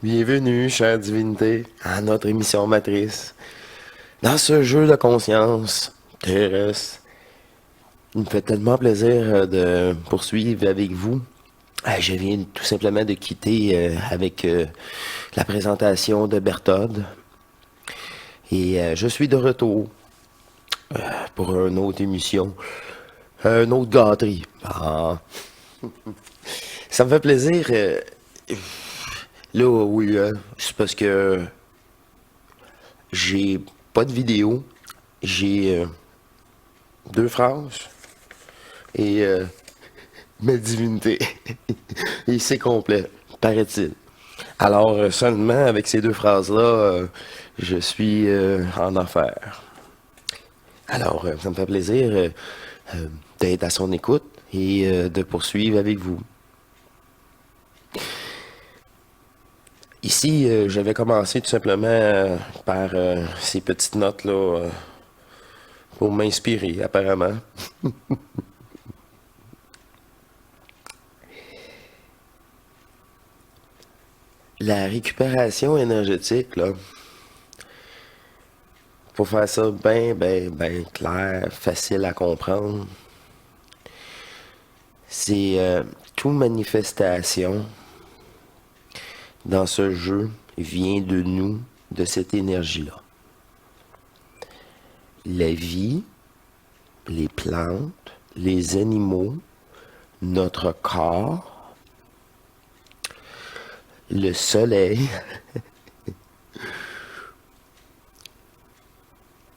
Bienvenue, chère divinité, à notre émission matrice. Dans ce jeu de conscience terrestre, il me fait tellement plaisir de poursuivre avec vous. Je viens tout simplement de quitter avec la présentation de Berthold. Et je suis de retour pour une autre émission, une autre gâterie. Ah. Ça me fait plaisir. Là, oui, c'est parce que j'ai pas de vidéo. J'ai deux phrases et ma divinité. Et c'est complet, paraît-il. Alors, seulement avec ces deux phrases-là, je suis en affaire. Alors, ça me fait plaisir d'être à son écoute et de poursuivre avec vous. Ici, je vais commencer tout simplement par ces petites notes-là pour m'inspirer, apparemment. La récupération énergétique, là, pour faire ça bien clair, facile à comprendre, c'est toute manifestation dans ce jeu vient de nous, de cette énergie-là. La vie, les plantes, les animaux, notre corps, le soleil,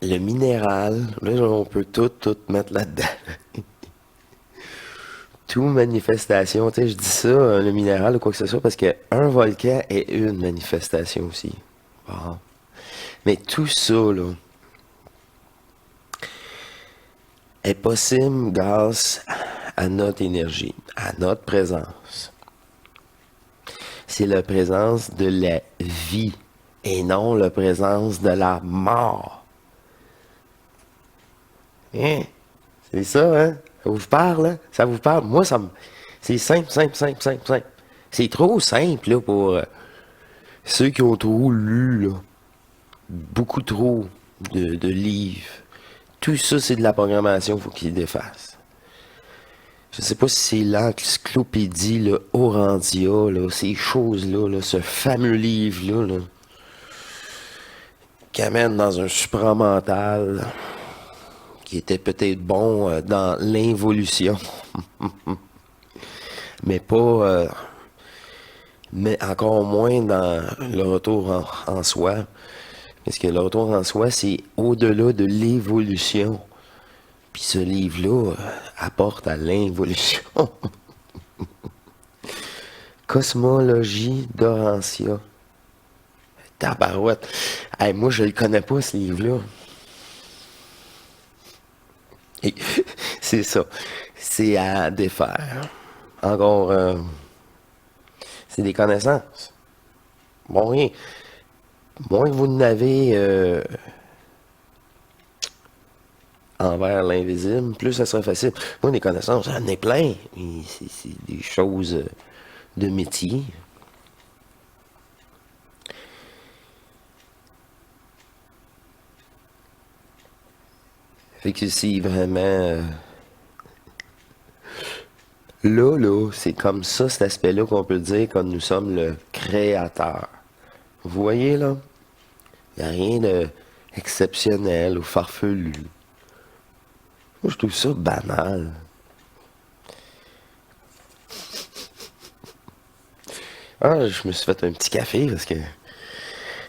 le minéral, là on peut tout mettre là-dedans. Tout manifestation, tu sais, je dis ça, le minéral ou quoi que ce soit, parce qu'un volcan est une manifestation aussi. Bon. Mais tout ça, là, est possible grâce à notre énergie, à notre présence. C'est la présence de la vie et non la présence de la mort. Hein? C'est ça, hein? Ça vous parle, hein? Ça vous parle? Moi, c'est simple. C'est trop simple, là, pour ceux qui ont trop lu, là. Beaucoup trop de livres. Tout ça, c'est de la programmation, il faut qu'ils défassent. Je sais pas si c'est l'encyclopédie, le Orandia, là, ces choses-là, là, ce fameux livre-là, là, qui amène dans un supramental qui était peut-être bon dans l'involution, mais pas, mais encore moins dans le retour en soi. Parce que le retour en soi, c'est au-delà de l'évolution. Puis ce livre-là apporte à l'involution. Cosmologie d'Orantia. Tabarouette. Hey, moi, je le connais pas, ce livre-là. Et c'est ça. C'est à défaire. Encore, c'est des connaissances. Bon, rien. Moins que vous n'avez envers l'invisible, plus ça sera facile. Moi, des connaissances, j'en ai plein. C'est des choses de métier. Fait que c'est vraiment... là, c'est comme ça, cet aspect-là, qu'on peut dire comme nous sommes le créateur. Vous voyez, là? Il n'y a rien d'exceptionnel ou farfelu. Moi, je trouve ça banal. Ah, je me suis fait un petit café parce que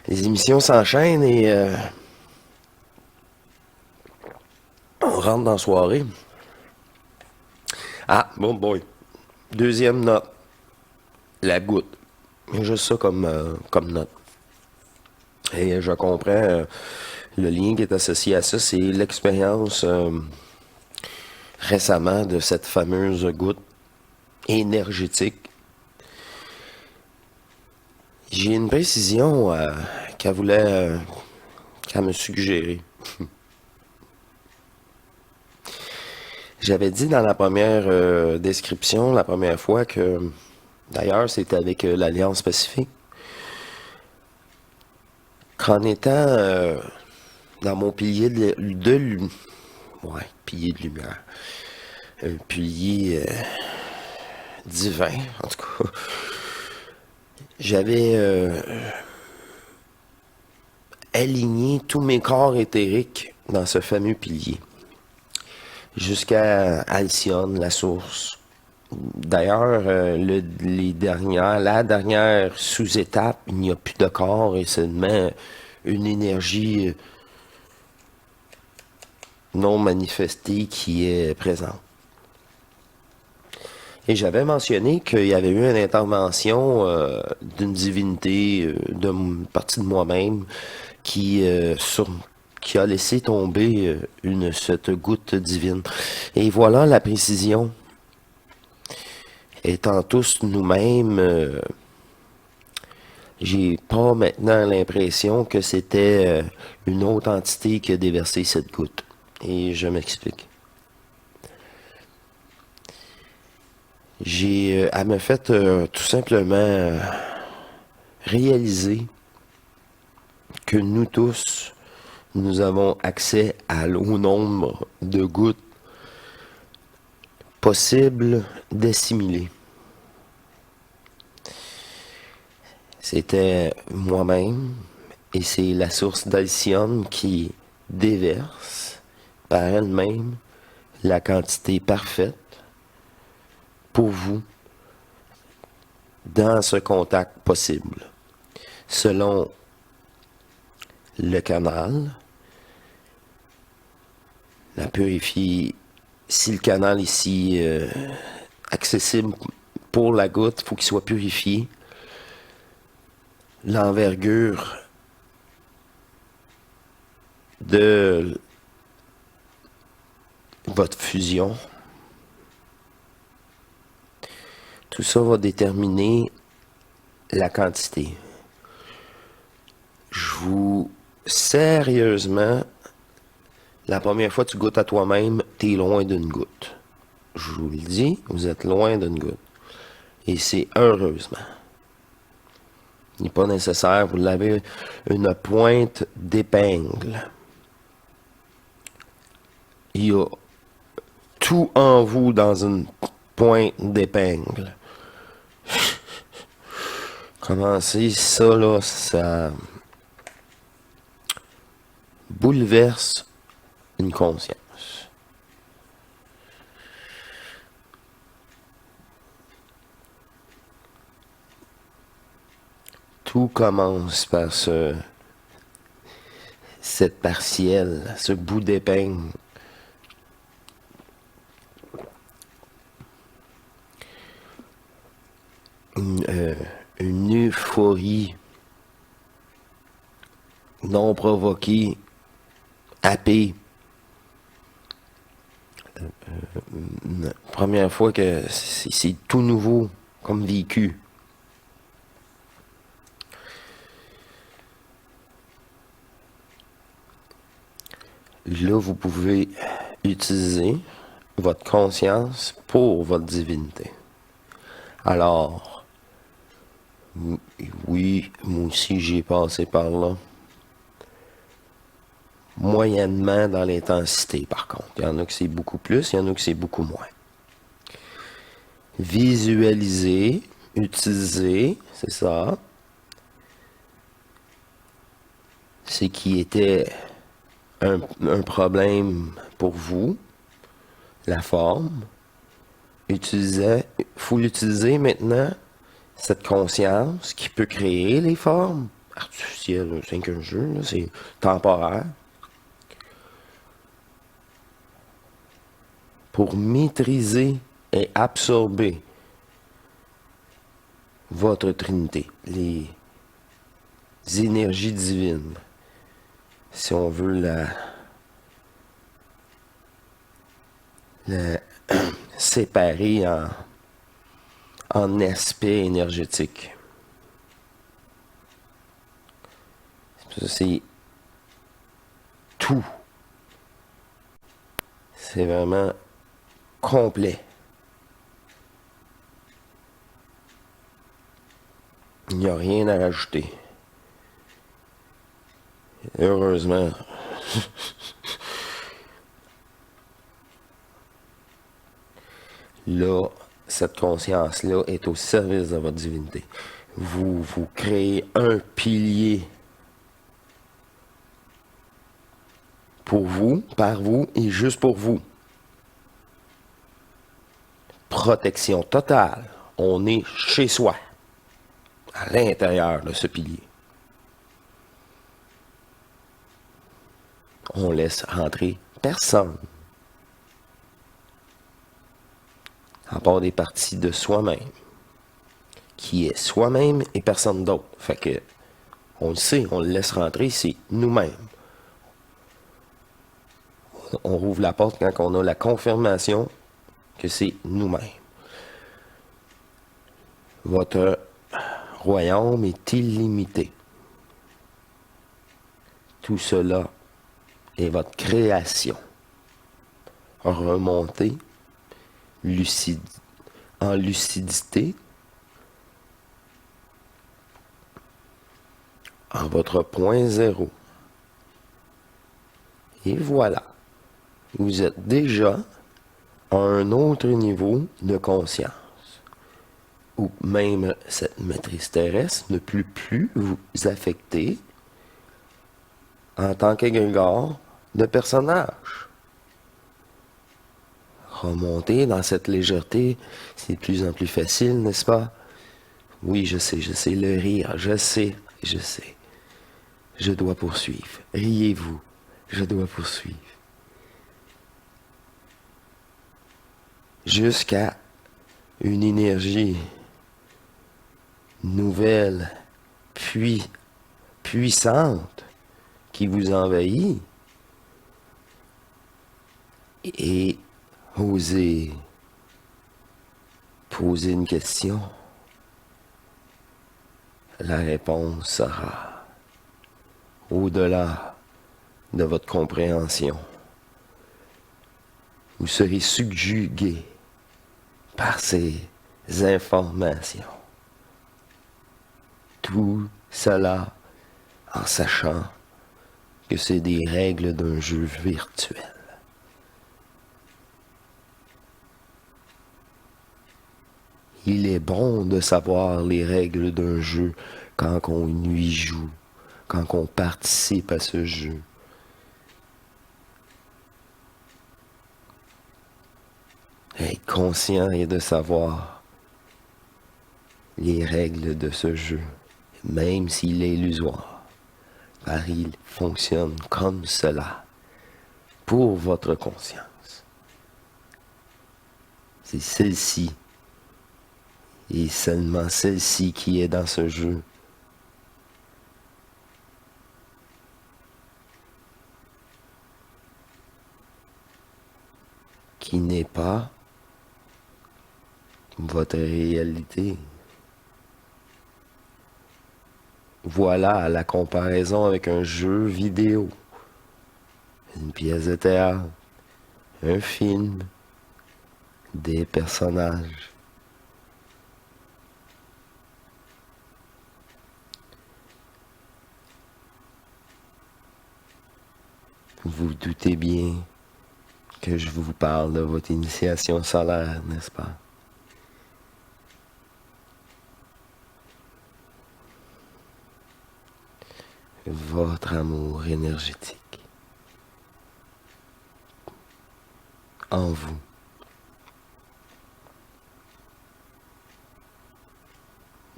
les émissions s'enchaînent et on rentre dans la soirée. Ah, bon boy. Deuxième note. La goutte. Juste ça comme note. Et je comprends le lien qui est associé à ça, c'est l'expérience récemment de cette fameuse goutte énergétique. J'ai une précision qu'elle voulait, qu'elle me suggérer. J'avais dit dans la première description, la première fois que, d'ailleurs, c'était avec l'Alliance Pacifique, En étant dans mon pilier ouais, pilier de lumière, un pilier divin, en tout cas, j'avais aligné tous mes corps éthériques dans ce fameux pilier, jusqu'à Alcyone, la source. D'ailleurs, la dernière sous-étape, il n'y a plus de corps et seulement une énergie non manifestée qui est présente. Et j'avais mentionné qu'il y avait eu une intervention d'une divinité, d'une partie de moi-même, qui a laissé tomber cette goutte divine. Et voilà la précision. Étant tous nous-mêmes, j'ai pas maintenant l'impression que c'était une autre entité qui a déversé cette goutte. Et je m'explique. Elle m'a fait tout simplement réaliser que nous tous, nous avons accès au nombre de gouttes possibles d'assimiler. C'était moi-même et c'est la source d'Alcyone qui déverse par elle-même la quantité parfaite pour vous dans ce contact possible. Selon le canal, la purifier. Si le canal ici accessible pour la goutte, il faut qu'il soit purifié. L'envergure de votre fusion. Tout ça va déterminer la quantité. Je vous... Sérieusement, la première fois que tu goûtes à toi-même, tu es loin d'une goutte. Je vous le dis, vous êtes loin d'une goutte. Et c'est heureusement. Il n'est pas nécessaire, vous l'avez une pointe d'épingle. Il y a tout en vous dans une pointe d'épingle. Commencez ça, là, ça bouleverse une conscience. Tout commence par cette partielle, ce bout d'épingle. Une euphorie non provoquée, happée. Première fois que c'est tout nouveau comme vécu. Là, vous pouvez utiliser votre conscience pour votre divinité. Alors, oui, moi aussi j'ai passé par là. Moyennement dans l'intensité, par contre. Il y en a que c'est beaucoup plus, il y en a que c'est beaucoup moins. Visualiser, utiliser, c'est ça. Ce qui était un problème pour vous, la forme. Faut l'utiliser maintenant, cette conscience qui peut créer les formes artificielles, c'est qu'un jeu, là, c'est temporaire. Pour maîtriser et absorber votre Trinité, les énergies divines, si on veut la séparer en aspects énergétiques. C'est tout. C'est vraiment complet. Il n'y a rien à rajouter. Heureusement, là, cette conscience-là est au service de votre divinité. Vous créez un pilier pour vous, par vous et juste pour vous. Protection totale. On est chez soi, à l'intérieur de ce pilier. On laisse rentrer personne. À part des parties de soi-même. Qui est soi-même et personne d'autre. Fait que, on le sait, on le laisse rentrer, c'est nous-mêmes. On rouvre la porte quand on a la confirmation que c'est nous-mêmes. Votre royaume est illimité. Tout cela est votre création. Remontez en lucidité en votre point zéro. Et voilà. Vous êtes déjà à un autre niveau de conscience. Ou même cette maîtrise terrestre ne peut plus vous affecter en tant qu'égrégore de personnage. Remonter dans cette légèreté, c'est de plus en plus facile, n'est-ce pas? Oui, je sais, le rire, je sais. Je dois poursuivre. Riez-vous, je dois poursuivre. Jusqu'à une énergie nouvelle, puis puissante, qui vous envahit. Et osez poser une question. La réponse sera au-delà de votre compréhension. Vous serez subjugué par ces informations. Tout cela en sachant que c'est des règles d'un jeu virtuel. Il est bon de savoir les règles d'un jeu quand on y joue, quand on participe à ce jeu. Être conscient et de savoir les règles de ce jeu, même s'il est illusoire, car il fonctionne comme cela pour votre conscience. C'est celle-ci et seulement celle-ci qui est dans ce jeu. Qui n'est pas votre réalité. Voilà la comparaison avec un jeu vidéo, une pièce de théâtre, un film, des personnages. Vous doutez bien que je vous parle de votre initiation solaire, n'est-ce pas? Votre amour énergétique en vous.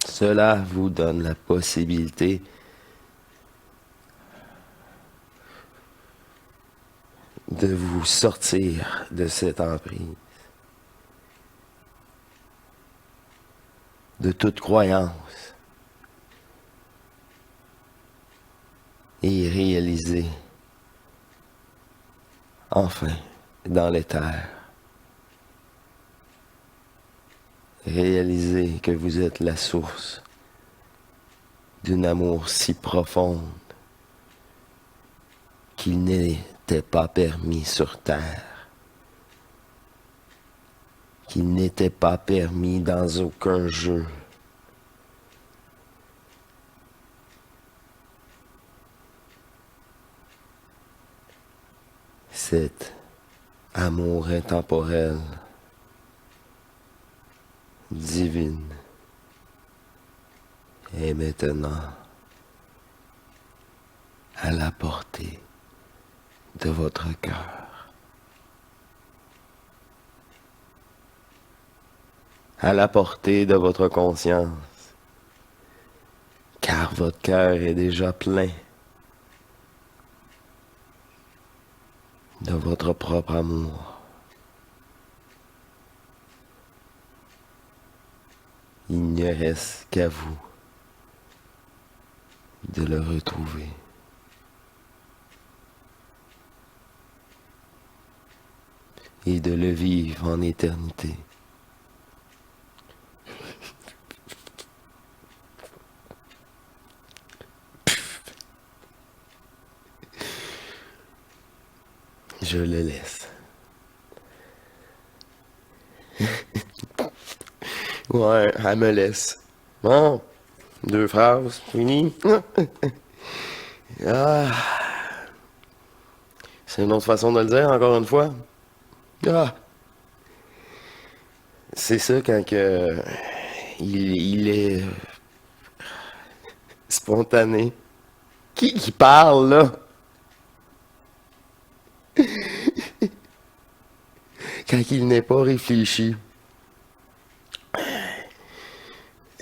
Cela vous donne la possibilité de vous sortir de cette emprise, de toute croyance, et réaliser, enfin, dans l'éther, réaliser que vous êtes la source d'un amour si profond qu'il n'était pas permis sur terre, qu'il n'était pas permis dans aucun jeu. Cet amour intemporel, divine, est maintenant à la portée de votre cœur, à la portée de votre conscience, car votre cœur est déjà plein de votre propre amour. Il ne reste qu'à vous de le retrouver. Et de le vivre en éternité. Je le laisse. Ouais, elle me laisse. Bon, 2 phrases, fini. Ah, c'est une autre façon de le dire, encore une fois. Ah, c'est ça quand que il est spontané. Qui parle, là? Quand il n'est pas réfléchi.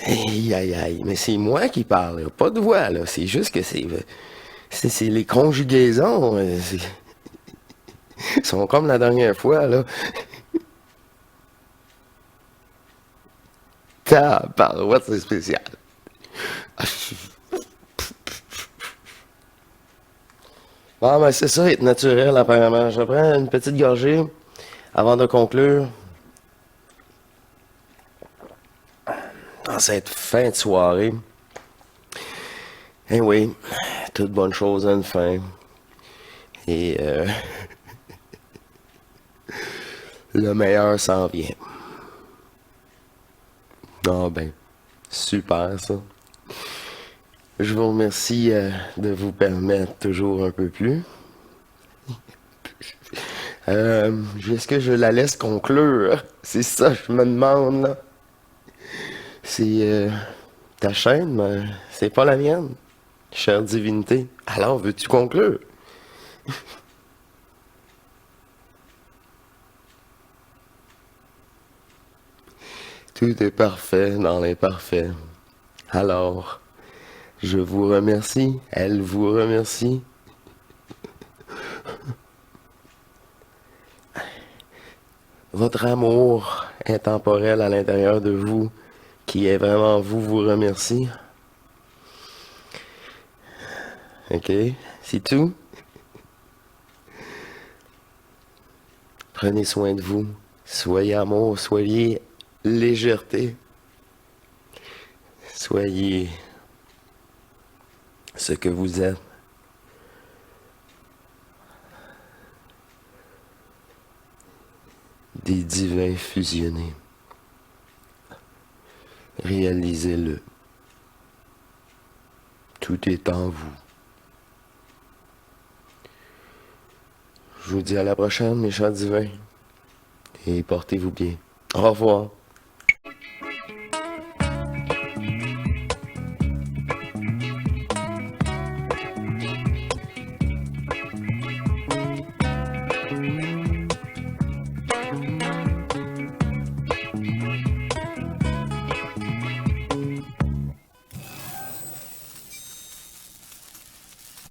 Aïe, aïe, aïe. Mais c'est moi qui parle, là. Pas de voix, là. C'est juste que c'est les conjugaisons. Sont comme la dernière fois, là. Tabarouette, c'est spécial. Bon, ben c'est ça, être naturel, apparemment. Je prends une petite gorgée avant de conclure. Dans cette fin de soirée. Eh oui, toute bonne chose a une fin. Et le meilleur s'en vient. Ah ben, super ça. Je vous remercie de vous permettre toujours un peu plus. Est-ce que je la laisse conclure? C'est ça, je me demande là. C'est ta chaîne, mais c'est pas la mienne, chère divinité. Alors, veux-tu conclure? Tout est parfait dans l'imparfait. Alors, je vous remercie, elle vous remercie. Votre amour intemporel à l'intérieur de vous, qui est vraiment vous, vous remercie. Ok, c'est tout. Prenez soin de vous. Soyez amour, soyez légèreté. Soyez ce que vous êtes. Des divins fusionnés. Réalisez-le. Tout est en vous. Je vous dis à la prochaine, mes chers divins. Et portez-vous bien. Au revoir.